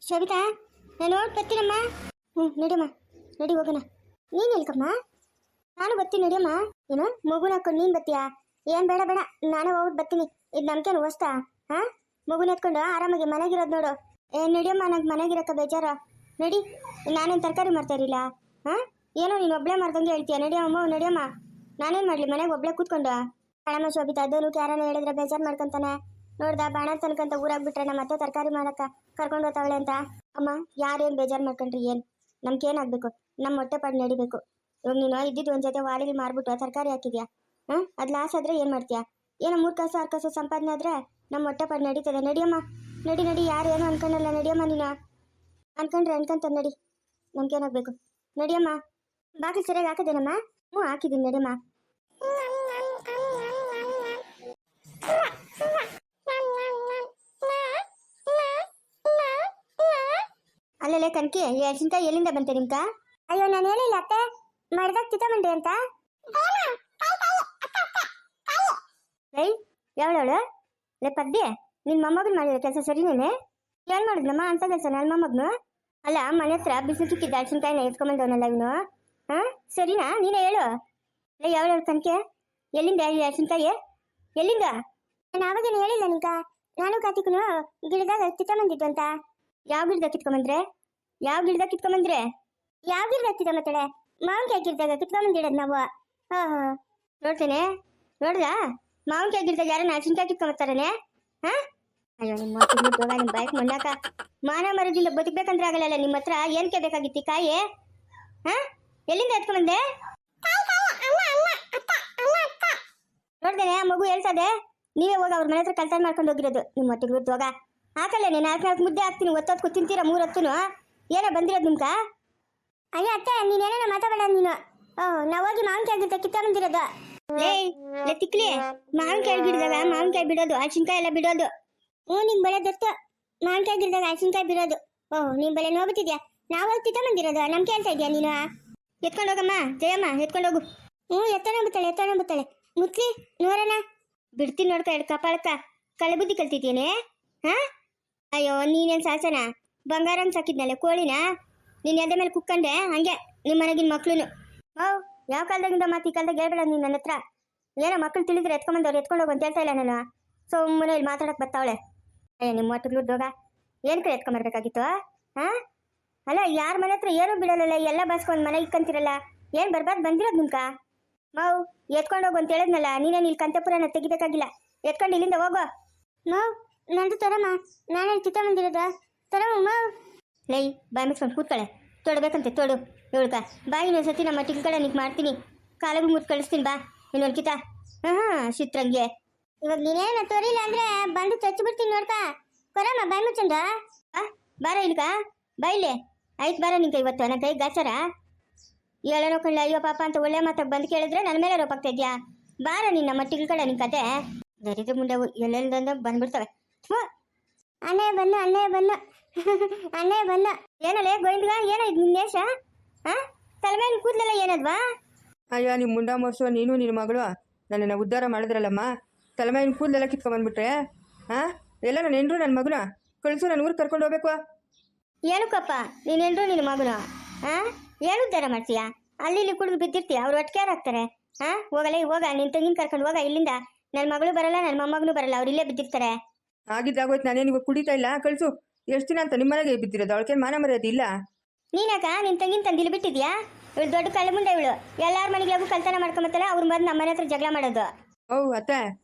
ಶೋಭಿತಾ, ನಾನು ನೋಡಿ ಬರ್ತೀನಮ್ಮ. ನಡಿಯಮ್ಮ, ನಡಿ ಹೋಗೋಣ. ನೀನು ಎಲ್ಕಮ್ಮ? ನಾನು ಬರ್ತೀನಿ, ನಡಿಯಮ್ಮ. ಏನು ಮಗುನ ಹಾಕೊಂಡು ನೀನು ಬರ್ತೀಯಾ? ಏನು ಬೇಡ ಬೇಡ, ನಾನೇ ಹೋಗ್ಬಿಟ್ಟು ಬರ್ತೀನಿ. ಇದು ನಮ್ಗೇನು ಹೊಸ್ತಾ? ಹಾಂ, ಮಗುನ ಎತ್ಕೊಂಡು ಆರಾಮಾಗಿ ಮನೆಗಿರೋದು ನೋಡು. ನಡಿಯಮ್ಮ, ನಂಗೆ ಮನೆಗಿರಕ್ಕ ಬೇಜಾರ. ನಡಿ, ನಾನೇನು ತರಕಾರಿ ಮಾಡ್ತಾ ಇರಲಿಲ್ಲ. ಹಾಂ, ಏನೋ ನೀನು ಒಬ್ಬಳೇ ಮಾಡ್ದಂಗೆ ಹೇಳ್ತೀಯ. ನಡಿಯಮ್ಮ, ನಡಿಯಮ್ಮ. ನಾನೇನು ಮಾಡಲಿ ಮನೆಗೆ ಒಬ್ಬಳೇ ಕೂತ್ಕೊಂಡು? ಕಣಮ್ಮ ಶೋಭಿತಾ, ಅದನ್ನು ಯಾರನ್ನ ಹೇಳಿದ್ರೆ ಬೇಜಾರು ಮಾಡ್ಕೊಂತಾನೆ. ನೋಡ್ದ ಬಾಣ ತನಕಂತ ಊರಾಗ್ಬಿಟ್ರೆ ನಮ್ಮ ಮತ್ತೆ ತರಕಾರಿ ಮಾಡಕ್ಕ ಕರ್ಕೊಂಡು ಹೋಗ್ತಾವಳೆ ಅಂತ. ಅಮ್ಮ, ಯಾರೇನು ಬೇಜಾರು ಮಾಡ್ಕೊಂಡ್ರಿ ಏನು? ನಮ್ಗೇನಾಗಬೇಕು? ನಮ್ಮ ಹೊಟ್ಟೆ ಪಾಡು ನಡಿಬೇಕು. ಇವಾಗ ನೀನು ಇದ್ದಿದ್ದು ಒಂದು ಜೊತೆ ವಾಲಿಗೆ ಮಾರ್ಬಿಟ್ಟು ತರಕಾರಿ ಹಾಕಿದ್ಯಾ? ಹಾಂ, ಅದು ಲಾಸ್ ಆದರೆ ಏನು ಮಾಡ್ತೀಯಾ? ಏನೋ 3 ಕಾಸು 6 ಕಾಸು ಸಂಪಾದನೆ ಆದರೆ ನಮ್ಮ ಹೊಟ್ಟೆ ಪಾಡು ನಡೀತದೆ. ನಡಿಯಮ್ಮ, ನಡಿ ನಡಿ. ಯಾರು ಏನೋ ಅನ್ಕೊಂಡಲ್ಲ, ನಡಿಯಮ್ಮ. ನೀನು ಅನ್ಕೊಂಡ್ರೆ ಅನ್ಕೊಂತ ನಡಿ, ನಮ್ಗೇನಾಗಬೇಕು? ನಡಿಯಮ್ಮ. ಬಾಗಿಲು ಸರಿಯಾಗಿ ಹಾಕಿದೇನಮ್ಮ? ಹ್ಞೂ, ಹಾಕಿದ್ದೀನಿ, ನಡಿಯಮ್ಮ. ಅಲ್ಲಲ್ಲೇ ಕನ್ಕಿ, ಮೆಣಸಿನ್ಕಾಯಿ ಎಲ್ಲಿಂದ ಬಂತೆ ನಿಮ್ಕ? ಅಯ್ಯೋ, ನಾನು ಹೇಳಿಲ್ಲ ಅತ್ತೆ, ಮಾಡ್ದಾಗ ಚಿತ್ತಮಂಡಿ ಅಂತ. ಏಯ್, ಯಾವಳವಳು? ಲೇ ಪದ್ದಿ, ನಿನ್ನ ಮೊಮ್ಮಗನ ಮಾಡಿರೋ ಕೆಲಸ ಸರಿನೇನೆ? ಏನು ಮಾಡಿದ್ನಮ್ಮ ಅಂತ ಕೆಲಸ ನನ್ನ ಮೊಮ್ಮಗನು? ಅಲ್ಲ, ಮನೆ ಹತ್ರ ಬಿಸಿಲು ಚುಕ್ಕಿದ್ದ ಮೆಣಸಿನ್ಕಾಯಿನ ಎತ್ಕೊಂಬಂದವನಲ್ಲ ಇವನು. ಹಾಂ, ಸರಿನಾ? ನೀನೇ ಹೇಳು. ಲೇ ಯಾವಳವಳು ಕನ್ಕೆ, ಎಲ್ಲಿಂದ ಮೆಣಸಿನ್ಕಾಯಿ? ಎಲ್ಲಿಂದ? ನಾನು ಆವಾಗೇನು ಹೇಳಿಲ್ಲ ನಿಂಕ? ನಾನು ಕಾರ್ತಿಕ್ನು ಗಿಡದಾಗ ಕಿತ್ಕೊಂಬಂದಿದ್ದು ಅಂತ. ಯಾವ ಗಿಡದಾಗ ಕಿತ್ಕೊಂಬಂದ್ರೆ? ಯಾವ ಗಿಡದಾಗ ಕಿತ್ಕೊಂಬಂದ್ರೆ? ಯಾವ ಗಿಡದಾಗ ಕಿತ್ಕೊಂಬತ್ತಾಳೆ? ಮಾವಿನಕಾಯಿ ಗಿಡದಾಗ ಕಿತ್ಕೊಂಬಂದಿಡೋದು ನಾವು. ಹಾಂ ಹಾಂ, ನೋಡ್ತೇನೆ. ನೋಡ್ದ, ಮಾವಿನಕಾಯಿ ಗಿಡದಾಗ ಯಾರೋ ಮೆಣಸಿನ್ಕಾಯಿ ಕಿತ್ಕೊಂಬತ್ತಾರನೆ? ಹಾಂ, ಅಯ್ಯೋ ನಿಮ್ಮ ನಿಮ್ಮ ಬೈಕ್ ಮಂಡಾಕ ಮಾನ ಮರದಿಲ್ಲ. ಬದುಕಬೇಕಂದ್ರೆ ಆಗಲ್ಲ. ನಿಮ್ಮ ಹತ್ರ ಏನಕ್ಕೆ ಬೇಕಾಗಿತ್ತು ಕಾಯಿ? ಹಾಂ, ಎಲ್ಲಿಂದ ಎತ್ಕೊಂಬಂದೆ? ನೋಡ್ದೇನೆ, ಮಗು ಹೇಳ್ತದೆ. ನೀವೇ ಹೋಗ ಅವ್ರ ಮನೆ ಹತ್ರ ಕೆಲಸ ಮಾಡ್ಕೊಂಡು ಹೋಗಿರೋದು. ನಿಮ್ಮ ಹೊಟ್ಟೆಗೆ ಹೋಗ ಹಾಕಲ್ಲ. ನೀನು 4 ಮುದ್ದೆ ಹಾಕ್ತೀನಿ, ಒತ್ತೊತ್ತು ತಿಂತೀರಾ 3 ಹೊತ್ತುನು. ಏನೋ ಬಂದಿರೋದು ನಿಮ್ಕ? ಅಯ್ಯ ಅತ್ತೆ, ನೀನೇನೇನೋ ಮಾತಾಡ ನೀನು. ನಾವು ಹೋಗಿ ಮಾವಿನಕಾಯಿ ಗಿಡ ಕಿತ್ಕೊಂಬಂದಿರೋದು. ಲೇ ತಿಕ್ಲಿ, ಮಾವಿನಕಾಯಿ ಗಿಡದಾಗ ಮಾವಿನಕಾಯಿ ಬಿಡೋದು, ಹಸಿನ್ಕಾಯಿ ಎಲ್ಲ ಬಿಡೋದು. ಹ್ಞೂ, ನಿಂಗೆ ಬೆಳೆದತ್ತು ಮಾವಿನಕಾಯಿ ಗಿಡದಾಗ ಹಸಿನ್ಕಾಯಿ ಬಿಡೋದು. ನಿಮ್ಮ ಬೆಳೆ ನೋಡ್ಬಿಟ್ಟಿದ್ಯಾ? ನಾವು ಹೋಗಿ ಕಿತ್ಕೊಂಬಂದಿರೋದು. ನಮ್ಗೆ ಹೇಳ್ತಾ ಇದೆಯಾ ನೀನು? ಎತ್ಕೊಂಡು ಹೋಗಮ್ಮ ಜಯಮ್ಮ, ಎತ್ಕೊಂಡು ಹೋಗು. ಹ್ಞೂ, ಎತ್ತೋಣ ಮುತ್ಲಿ ನೋಡೋಣ. ಬಿಡ್ತೀನಿ ನೋಡ್ಕ, ಎರಡು ಕಪಾಳಕ್ಕ ಕಳೆ ಬುದ್ಧಿ ಕಲ್ತಿದ್ದೀನಿ. ಹಾಂ, ಅಯ್ಯೋ ನೀನೇನು ಸಾಸನ ಬಂಗಾರಂ ಸಾಕಿದ್ನಲ್ಲ ಕೋಳಿನ, ನೀನು ಎದೆ ಮೇಲೆ ಕುಕ್ಕಂಡೆ ಹಂಗೆ ನಿಮ್ಮ ಮನೆಗಿನ ಮಕ್ಳು. ಯಾವ ಕಾಲದಾಗಿಂದ ಮಾತು ಈ ಕಾಲದಾಗ ಹೇಳ್ಬೇಡ ನೀನು ನನ್ನ ಹತ್ರ. ಏನೋ ಮಕ್ಳು ತಿಳಿದ್ರೆ ಎತ್ಕೊಂಬಂದವ್ರು ಎತ್ಕೊಂಡು ಹೋಗು ಅಂತ ಹೇಳ್ತಾ ಇಲ್ಲ ನಾನು. ಸುಮ್ಮನೆ ಇಲ್ಲಿ ಮಾತಾಡಕ್ಕೆ ಬರ್ತಾವಳೆ. ಅಯ್ಯೋ ನಿಮ್ಮ ಒಟ್ಟಿಗೆ ಹೋಗ, ಏನು ಕಡೆ ಎತ್ಕೊಂಬರ್ಬೇಕಾಗಿತ್ತು? ಹಾಂ, ಅಲ್ಲ ಯಾರ ಮನೆ ಹತ್ರ ಏನೂ ಬಿಡೋಲ್ಲ, ಎಲ್ಲ ಬಸ್ಕೊಂಡು ಮನೆಗೆ ಇಕ್ಕಂತಿರಲ್ಲ. ಏನು ಬರ್ಬಾರ್ದು ಬಂದಿರೋದು ನಿಮ್ಕ? ಮಾವು ಎತ್ಕೊಂಡು ಹೋಗು ಅಂತ ಹೇಳಿದ್ನಲ್ಲ. ನೀನೇನು ಇಲ್ಲಿ ಕಂತೆಪುರನ ತೆಗಿಬೇಕಾಗಿಲ್ಲ, ಎತ್ಕೊಂಡು ಇಲ್ಲಿಂದ ಹೋಗೋ. ಮಾವು ನಂದು ತರಮ್ಮ, ನಾನು ಕಿತ್ಕೊಂಬಂದಿರೋದ ತರಮ್ಮ. ಮಾವು ಲೈ ಬಾಯಿ ಮುಚ್ಕೊಂಡು ಕೂತ್ಕಳೆ. ತೊಡಬೇಕಂತೆ ತೊಡು ಇವಳ್ಕ. ಬಾ ಇನ್ನೊಂದು ಸತಿ ನಮ್ಮ ಟಿಲ್ ಕಡೆ ನಿಂಗೆ ಮಾಡ್ತೀನಿ, ಕಾಲಿಗೆ ಮುಟ್ಟು ಕಳಿಸ್ತೀನಿ. ಬಾ ಇನ್ನೊಂದು ಕಿತ. ಹಾಂ ಶಿತ್ರಂಗೆ. ಇವಾಗ ನೀನೇನು ತೋರಿಲ್ಲ ಅಂದರೆ ಬಂದು ಚಚ್ಚಿಬಿಡ್ತೀನಿ ನೋಡ್ಕ. ಕೊರಮ್ಮ ಬಾಯಿ ಮುಚ್ಚಂದ. ಬಾರ ಇಲ್ಕ, ಬಾ ಇಲ್ಲೇ. ಆಯ್ತು ಬಾರ ನಿಂಗೆ ಇವತ್ತು ನನ್ನ ಕೈ ಗಾಚಾರ ಹೇಳೋಣ ಕಳ್ಳ. ಅಯ್ಯೋ ಪಾಪ ಅಂತ ಒಳ್ಳೆ ಮಾತಾಗ ಬಂದು ಕೇಳಿದ್ರೆ ನನ್ನ ಮೇಲೆ ರೋಪಾಗ್ತಾ ಇದೆಯಾ? ಬಾರ ನೀನು ನಮ್ಮ ಟಿಲ್ ಕಡೆ ನಿನ್ನ ಕತೆ ದರಿದ್ರ ಮುಂಡೆ ಎಲ್ಲೆಲ್ದಂದ ಬಂದ್ಬಿಡ್ತವೆ. ಅಣ್ಣಯ್ಯ ಬನ್ನು ಅಣ್ಣಯ್ಯ ಬನ್ನು. ಏನಲ್ಲೇ ಗೋವಿಂದಗ, ಏನೋ ಇದು ನಿನ್ನೇಶ? ಹಾಂ, ತಲೆ ಮೇಲೆ ಕೂದಲೆಲ್ಲ ಏನದ್ವಾ? ಅಯ್ಯೋ ನಿಮ್ಮ ಮುಂಡ ಮೋರ್ಸೋ ನೀನು ನಿನ್ನ ಮಗಳು ನನ್ನನ್ನು ಉದ್ಧಾರ ಮಾಡಿದ್ರಲ್ಲಮ್ಮ. ತಲೆ ಮೇಲೆ ಕೂದಲೆಲ್ಲ ಕಿತ್ಕೊಂಡ್ಬಂದ್ಬಿಟ್ರೆ ಹಾಂ, ಎಲ್ಲ ನನ್ನ ಹೆಂಡ್ರು ನನ್ನ ಮಗನ ಕಳಿಸು, ನನ್ನ ಊರಿಗೆ ಕರ್ಕೊಂಡು ಹೋಗ್ಬೇಕು. ಏನಕ್ಕಪ್ಪ ನೀನು ಹೆಂಡ್ರು ನಿನ್ನ ಮಗನ? ಹಾಂ, ಏನು ಉದ್ಧಾರ ಮಾಡ್ತೀಯಾ? ಅಲ್ಲಿ ಇಲ್ಲಿ ಕುಡಿದು ಬಿದ್ದಿರ್ತೀಯ, ಅವ್ರು ಒಟ್ಟಿಗೆ ಯಾರು ಹಾಕ್ತಾರೆ? ಹಾಂ, ಹೋಗಲ್ಲ ಹೋಗ, ನಿನ್ನ ತಂಗಿನ ಕರ್ಕೊಂಡು ಹೋಗ ಇಲ್ಲಿಂದ. ನನ್ನ ಮಗಳು ಬರಲ್ಲ, ನನ್ನ ಮೊಮ್ಮಗನೂ ಬರಲ್ಲ, ಅವ್ರು ಇಲ್ಲೇ ಬಿದ್ದಿರ್ತಾರೆ. ಆಗಿದ್ದಾಗೋಯ್ತು, ನಾನೇನು ಇವಾಗ ಕುಡಿತಾ ಇಲ್ಲ, ಕಳಿಸು. ಎಷ್ಟು ದಿನ ಅಂತ ನಿಮ್ಮ ಮನೆಗೆ ಬಿದ್ದಿರೋದು? ಅವಳಿಗೆ ಮಾನ ಮರ್ಯಾದೆ ಇಲ್ಲ. ನೀನಾಕ ನಿನ್ನ ತಂಗಿನ ತಂದಿಲ್ಲಿ ಬಿಟ್ಟಿದ್ಯಾ? ಇವಳು ದೊಡ್ಡ ಕಳ್ಳ ಮುಂದೆ ಇವಳು. ಎಲ್ಲಾರ ಮನೆಗಳಿಗೂ ಕಲ್ತನ ಮಾಡ್ಕೊಂಬತ್ತಲ್ಲ, ಅವ್ರು ಬಂದು ನಮ್ಮ ಮನೆ ಹತ್ರ ಜಗಳ ಮಾಡೋದು. ಓ ಅತ್ತೆ,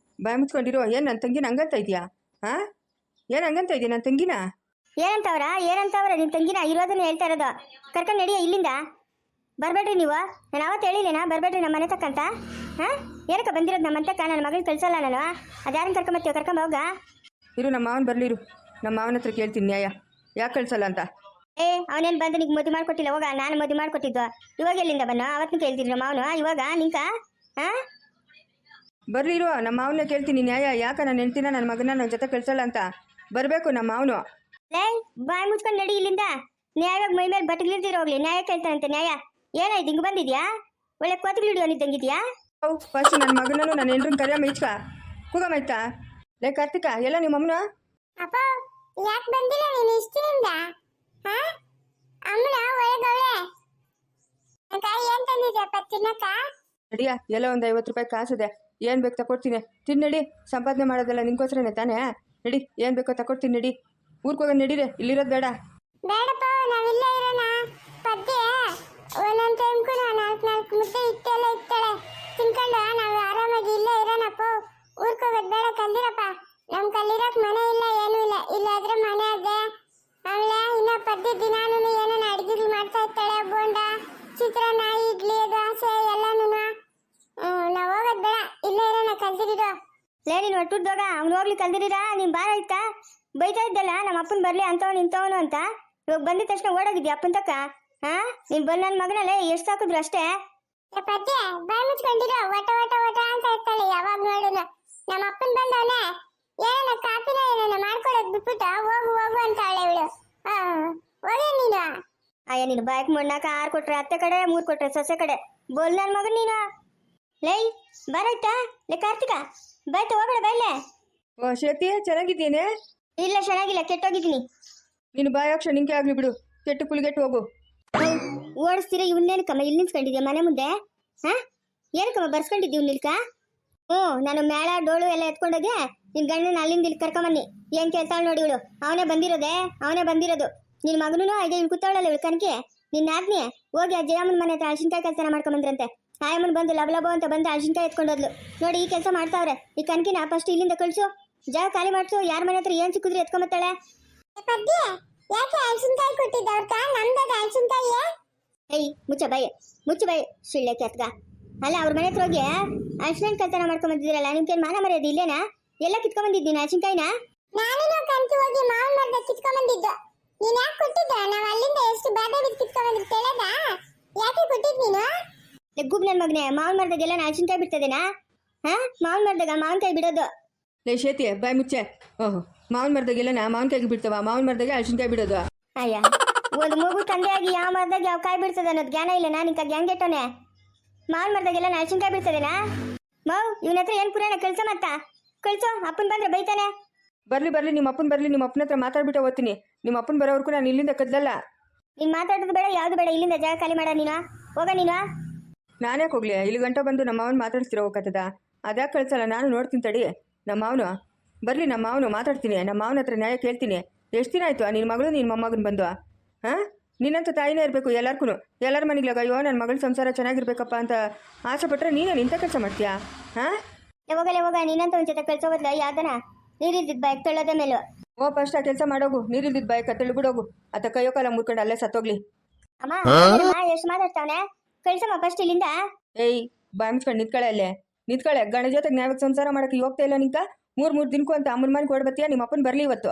ಬಾಯಿ ಮುಚ್ಕೊಂಡಿರೋ. ಏನು ನನ್ನ ತಂಗಿನ ಹಂಗಂತ ಇದೆಯಾ? ಹಾಂ, ಏನು ಹಂಗಂತ ಇದೆಯಾ ನನ್ನ ತಂಗಿನ? ಏನಂತವ್ರ ನಿನ್ನ ತಂಗಿನ ಇರೋದನ್ನ ಹೇಳ್ತಾ ಇರೋದು. ಕರ್ಕೊಂಡು ನಡಿಯ ಇಲ್ಲಿಂದ. ಬರಬೇಡ್ರಿ ನೀವು, ನಾನು ಅವತ್ತು ಹೇಳಿಲ್ಲೇನಾ ಬರಬೇಡ್ರಿ ನಮ್ಮ ಮನೆ ತಕ್ಕಂತ. ಹಾಂ, ಏನಕ್ಕೆ ಬಂದಿರೋದು ನಮ್ಮ ತಕ್ಕ? ನನ್ನ ಮಗಳನ್ನ ಕಳ್ಸಲ್ಲ ನಾನು. ಅದ್ಯಾರನ್ನ ಕರ್ಕೊಂಬತ್ತೀವಿ, ಕರ್ಕೊಂಬ ಹೋಗ. ಇರು, ನಮ್ಮ ಮಾವನ ಬರಲಿರು, ನಮ್ಮ ಮಾವನ ಹತ್ರ ಕೇಳ್ತೀನಿ ನ್ಯಾಯ, ಯಾಕೆ ಕಳ್ಸಲ್ಲ ಅಂತ. ಅವನೇನು ಬಂದು ನಿಂಗೆ ಮದುವೆ ಮಾಡ್ಕೊಟ್ಟಿಲ್ಲ. ಹೋಗ, ನಾನು ಮದುವೆ ಮಾಡ್ಕೊಟ್ಟಿದ್ದು. ಇವಾಗ ಎಲ್ಲಿಂದ ಬನ್ನು? ಅವತ್ತು ಕೇಳ್ತೀನಿ ನಮ್ಮ ಮಾವನು, ಇವಾಗ ನಿಂಕ? ಹಾಂ, ಬರ್ಲಿರು, ನಮ್ಮ ಮಾವನೇ ಕೇಳ್ತೀನಿ ನ್ಯಾಯ, ಯಾಕೆ ನನ್ನ ಹೆಂಡ್ತಿನ ನನ್ನ ಮಗನ ನನ್ನ ಜೊತೆ ಕಳ್ಸಲ್ಲ ಅಂತ. ಬರಬೇಕು ನಮ್ಮ ಮಾವನು. ಬಾಯಿ ಮುಚ್ಕೊಂಡು ನಡಿ ಇಲ್ಲಿಂದ. ನ್ಯಾಯವಾಗಿ ಮೈ ಮೇಲೆ ಬಟ್ಟೆಗಳಿರ್ದಿರೋ ಹೋಗ್ಲಿ, ನ್ಯಾಯ ಕೇಳ್ತಾನಂತೆ. ನ್ಯಾಯ ಏನಾಯ್ತು? ಹಿಂಗೆ ಬಂದಿದ್ಯಾ? ಒಳ್ಳೆ ಕೋತಿಗಳು ಹಿಡಿಯೋನಿದ್ದಂಗಿದ್ಯಾ? ಫಸ್ಟ್ ನನ್ನ ಮಗನೂ ನನ್ನ ಹೆಂಡ್ರನ್ನ ಕರಿಯಮ್ಮ ಇಚ್ಕ ಕೂಗಮ್ಮಾಯ್ತಾ? ಲೇ ಕಾರ್ತಿಕ, ಎಲ್ಲ ನಿಮ್ಮ ಅಮ್ಮನ? ಅಪ್ಪ ಯಾಕೆ ಬಂದಿಲ್ಲ ನೀನು ಇಷ್ಟಿನಿಂದ? ತಿನ್ನಕ್ಕ ನಡಿಯ ಎಲ್ಲ ಒಂದು 50 ರೂಪಾಯಿ ಕಾಸಿದೆ ಏನು ಬೇಕು ತಗೊಡ್ತೀನಿ ತಿನ್ನಡಿ ಸಂಪಾದನೆ ಮಾಡೋದಲ್ಲ ನಿನ್ಗೋಸ್ರನೇ ತಾನೇ ನಡಿ ಏನು ಬೇಕೋ ತಗೊಡ್ತೀನಿ ನಡಿ ಊರ್ಗೋಗ ನಡೀರಿ ಇಲ್ಲಿರೋದು ಬೇಡ ಬೇಡಪ್ಪ ನಾವಿಲ್ಲ ಇರೋಣ ಪದ್ಯ ಒಂದೊಂದು ಟೈಮ್ಗೂ ನಾಲ್ಕು ಮುದ್ದೆ ಇಟ್ಟೆಲ್ಲ ಇರ್ತಾಳೆ ತಿನ್ಕೊಂಡು ನಾವು ಆರಾಮಾಗಿ ಇಲ್ಲೇ ಇರೋಣಪ್ಪ ಊರ್ಕೋಗೋದು ಬೇಡ ಕಲ್ಲಿರಪ್ಪ ನಮ್ ಕಲ್ಲಿರಕ್ ಮನೆ ಇಲ್ಲ ಏನೂ ಇಲ್ಲ ಇಲ್ಲಾದ್ರೆ ಮನೆ ಅದೇ ಆಮೇಲೆ ಇನ್ನ ಪದ್ಯ ದಿನಾನು ಏನೇನು ಅಡಿಗೆಗಳು ಮಾಡ್ತಾ ಇರ್ತಾಳೆ ಬೋಂಡ ಚಿತ್ರಾನ್ನ ಇಡ್ಲಿ ದೋಸೆ ಎಲ್ಲಾನು ನಾವು ಹೋಗೋದು ಬೇಡ ಇಲ್ಲೇ ಇರೋಣ ಕಲ್ತಿರೋ ಲೇ ನೀನು ಒಟ್ಟುದ್ದೋಗ ಅವ್ನು ಹೋಗ್ಲಿ ಕಲ್ದಿರೀರಾ ನೀನು ಬಾರ ಆಯ್ತಾ ಬೈತಾ ಇದ್ದಲ್ಲ ನಮ್ಮ ಅಪ್ಪನ ಬರಲಿ ಅಂತವನು ಇಂಥವನು ಅಂತ ಇವಾಗ ಬಂದಿದ ತಕ್ಷಣ ಓಡೋಗಿದ್ಯಾ ಅಪ್ಪನ ತಕ್ಕ ಹಾಂ ನೀನು ಬಂದು ನನ್ನ ಮಗನಲ್ಲೇ ಎಷ್ಟು ಸಾಕಿದ್ರು ಅಷ್ಟೇ ಪದ್ಯ ಬಾಯಿ ಮುಚ್ಕೊಂಡಿರೋ ಒಟ ಒಟ ಒಟ ಅಂತ ಇರ್ತಾಳೆ ಯಾವಾಗ ನೋಡುನು ನಮ್ಮ ಅಪ್ಪನ ಬಂದವನೆ ಏನ ಕಾಪಿನ ಏನ ಮಾಡ್ಕೊಳಕ್ ಬಿಟ್ಬಿಟ್ಟು ಹೋಗು ಹೋಗು ಅಂತಾಳೆ ಇವಳು ಹೋಗಿ ನೀನು ಅಯ್ಯ ನೀನು ಬಾಯ್ಕ್ ಮಣ್ಣಾಕ 6 ಕೊಟ್ರೆ ಅತ್ತೆ ಕಡೆ 3 ಕೊಟ್ರೆ ಸೊಸೆ ಕಡೆ ಬೋಲ್ ನನ್ನ ಮಗನ್ ನೀನು ಲೈ ಬರಾಯ್ತಾ ಲೇ ಕಾರ್ತಿಕ ಬಾಯ್ತಾ ಹೋಗಳೆ ಬೈಲೆ ಓ ಶ್ವೇತಿ ಚೆನ್ನಾಗಿದ್ದೀನಿ ಇಲ್ಲ ಚೆನ್ನಾಗಿಲ್ಲ ಕೆಟ್ಟೋಗಿದ್ದೀನಿ ನೀನು ಬಾಯಾಕ್ಷ ನಿಂಗೆ ಆಗಲಿ ಬಿಡು ಕೆಟ್ಟು ಕುಲಿಗೆಟ್ಟು ಹೋಗು ಓಡಿಸ್ತೀರ ಇವನ್ನೇನಕ್ಕಮ್ಮ ಇಲ್ಲಿ ನಿಂತ್ಕೊಂಡಿದ್ಯಾ ಮನೆ ಮುಂದೆ ಹಾಂ ಏನಕ್ಕಮ್ಮ ಬರ್ಸ್ಕೊಂಡಿದ್ದೀವಿ ನಿಲ್ಕ ಹ್ಞೂ ನಾನು ಮೇಳ ಡೋಳು ಎಲ್ಲ ಎತ್ಕೊಂಡೋಗಿ ನಿನ್ನ ಗಂಡನ ಅಲ್ಲಿಂದ ಇಲ್ಲಿ ಕರ್ಕೊಂಬನ್ನಿ ಏನು ಕೇಳ್ತಾಳೆ ನೋಡಿ ಇವಳು ಅವನೇ ಬಂದಿರೋದು ನಿನ್ನ ಮಗನೂ ಹಾಗೆ ಇವ್ನು ಕೂತಾವಳಲ್ಲ ಇವಳು ಕನಕೆ ನಿನ್ನ ಆಜ್ಞೆ ಹೋಗಿ ಆ ಜಯಮ್ಮನ ಮನೆ ಹತ್ರ ಅಳ್ಸಿನ್ಕಾಯಿ ಕೆಲಸನ ಮಾಡ್ಕೊಂಬಂದ್ರಂತೆ ಆಯಮ್ಮನ ಬಂದು ಲಬಲಬೋ ಅಂತ ಬಂದು ಅಳ್ಸಿನ್ಕಾಯಿ ಎತ್ಕೊಂಡೋದ್ಲು ನೋಡಿ ಈ ಕೆಲಸ ಮಾಡ್ತಾವ್ರೆ ಈ ಕನಕಿನ ಫಸ್ಟ್ ಇಲ್ಲಿಂದ ಕಳಿಸು ಜಾಗ ಖಾಲಿ ಮಾಡಿಸು ಯಾರ ಮನೆ ಹತ್ರ ಏನು ಸಿಕ್ಕಿದ್ರು ಎತ್ಕೊಂಬತ್ತಾಳೆ ಪದ್ಯ ಯಾಕೆ ಹಲಸಿನಕಾಯಿ ಕೊಟ್ಟಿದ್ದವ್ರಕ ನಮ್ದದ ಹಲಸಿನಕಾಯಿ ಏಯ್ ಮುಚ್ಚ ಬಾಯಿ ಸುಳ್ಳೆ ಕೆತ್ಗ ಅಲ್ಲ ಅವ್ರ ಮನೆ ಹತ್ರ ಹೋಗಿ ಅಳ್ಸಿನ ಕೆಲಸನ ಮಾಡ್ಕೊಂಬಂದಿದ್ದೀರಲ್ಲ ನಿಮ್ಗೇನು ಮಾನ ಮರ್ಯಾದೆ ಇಲ್ಲೇನಾ ಎಲ್ಲ ಕಿತ್ಕೊಂಬಂದಿದ್ದೀನಿ ಅಳ್ಸಿನ್ಕಾಯಿನ ನಾನು ಕಂತು ಹೋಗಿ ಮಾವನ ಮರದ ಕಿತ್ಕೊಂಬಂದಿದ್ದು ನೀನ್ ಯಾಕೆ ಕೊಟ್ಟಿದ್ದ ನಾವು ಅಲ್ಲಿಂದ ಎಷ್ಟು ಬಾಧೆ ಬಿದ್ದು ಕಿತ್ಕೊಂಬಂದ್ರೆ ಕೇಳದ ಯಾಕೆ ಕೊಟ್ಟಿದ್ ನೀನು ಗುಬ್ ನನ್ನ ಮಗನೇ ಮಾವನ ಮರದಾಗೆಲ್ಲ ಅಳ್ಸಿನ್ಕಾಯಿ ಬಿಡ್ತದೇನಾ ಹಾಂ ಮಾವನ ಮರದಾಗ ಮಾವಿನಕಾಯಿ ಬಿಡೋದು ಲೇ ಶ್ವೇತಿ ಬಾಯ್ ಮುಚ್ಚೆ ಓಹೋ ಮಾವಿನ ಮರದಾಗೆಲ್ಲ ಮಾವಿನಕಾಯಿಗೆ ಬಿಡ್ತಾವ ಮಾವಿನ ಮರದಾಗೆ ಹಲಸಿನಕಾಯಿ ಬಿಡೋದು ಅಯ್ಯ ಒಂದು ಮಗು ತಂದೆಯಾಗಿ ಯಾವ ಮರದಾಗ ಯಾವ ಕಾಯಿ ಬಿಡ್ತದೆ ಅನ್ನೋದು ಜ್ಞಾನ ಇಲ್ಲ ನಿಂಕ ಗ್ಯಾಂಗ್ ಗೆಟ್ಟವನೆ ಮಾವಿನ ಮರದಾಗೆಲ್ಲ ಹಲಸಿನಕಾಯಿ ಬಿಡ್ತದೇನಾ ಮಾವ್ ಇವನ ಹತ್ರ ಏನು ಪುರಾಣ ಕಳ್ಸೋ ಅಪ್ಪನ ಬಂದ್ರೆ ಬೈತಾನೆ ಬರ್ಲಿ ನಿಮ್ಮ ಅಪ್ಪನ ಹತ್ರ ಮಾತಾಡ್ಬಿಟ್ಟು ಓದ್ತೀನಿ ನಿಮ್ಮ ಅಪ್ಪನ ಬರೋವರೆಗೂ ನಾನು ಇಲ್ಲಿಂದ ಕದ್ಲಲ್ಲ ನೀನು ಮಾತಾಡೋದು ಬೇಡ ಯಾವುದು ಬೇಡ ಇಲ್ಲಿಂದ ಜಾಗ ಖಾಲಿ ಮಾಡ ನೀನು ಹೋಗ ನೀನು ನಾನ್ಯಾಕೆ ಹೋಗ್ಲಿ ಇಲ್ಲಿ ಗಂಟ ಬಂದು ನಮ್ಮ ಮಾವನ ಮಾತಾಡ್ತಿರೋ ಹೋಗತ್ತದ ಅದ್ಯಾಕೆ ಕಳ್ಸಲ್ಲ ನಾನು ನೋಡ್ತೀನಿ ತಡಿ ನಮ್ಮ ಮಾವನು ಬರಲಿ ನಮ್ಮ ಮಾವನು ಮಾತಾಡ್ತೀನಿ ನಮ್ಮ ಮಾವನ ಹತ್ರ ನ್ಯಾಯ ಕೇಳ್ತೀನಿ ಎಷ್ಟು ದಿನ ಆಯಿತು ನಿನ್ನ ಮಗಳು ನಿನ್ನ ಮೊಮ್ಮಗನ ಬಂದು ಹಾಂ ನಿನ್ನಂತ ತಾಯಿನೇ ಇರಬೇಕು ಎಲ್ಲರ ಮನೆಗ್ಲಾಗ ಅಯ್ಯೋ ನನ್ನ ಮಗಳ ಸಂಸಾರ ಚೆನ್ನಾಗಿರ್ಬೇಕಪ್ಪ ಅಂತ ಆಸೆ ಪಟ್ಟರೆ ನೀನು ಇಂಥ ಕೆಲಸ ಮಾಡ್ತೀಯಾ ಹಾಂ ಹೋಗ ನೀನಂತ ಒಂದು ಜೊತೆ ಕಳ್ಸೋ ಬದಲ ಯಾವ್ದನ ನೀರಿದ್ದಿದ್ದು ಬೈಕ್ ತೊಳ್ಳೋದೇ ಮೇಲೂ ಓ ಫಸ್ಟ್ ಆ ಕೆಲಸ ಮಾಡೋಗು ನೀರಿಲ್ದಿದ್ದು ಬಾಯ್ ಕತ್ತಳು ಬಿಡೋಗು ಅತ್ತ ಕೈಯೋ ಕಾಲ ಮುರ್ಕೊಂಡು ಅಲ್ಲೇ ಸತ್ತೋಗ್ಲಿ ಅಮ್ಮ ಎಷ್ಟು ಮಾತಾಡ್ತಾವನೆ ಕಳ್ಸಮ್ಮ ಫಸ್ಟ್ ಇಲ್ಲಿಂದ ಏಯ್ ಬಾಯ್ ಮುಚ್ಕೊಂಡು ನಿಂತ್ಕೊಳ್ಳೆ ಗಂಡ ಜೊತೆಗೆ ನ್ಯಾಯಕ್ಕೆ ಸಂಸಾರ ಮಾಡೋಕ್ಕೆ ಹೋಗ್ತಾ ಇಲ್ಲ ನಿಂಕ 3 ದಿನಕ್ಕೂ ಅಂತ ಅಮ್ಮನ ಮನೆಗೆ ಕೊಡ್ಬತ್ತೀಯ ನಿಮ್ಮ ಅಪ್ಪನ ಬರಲಿ ಇವತ್ತು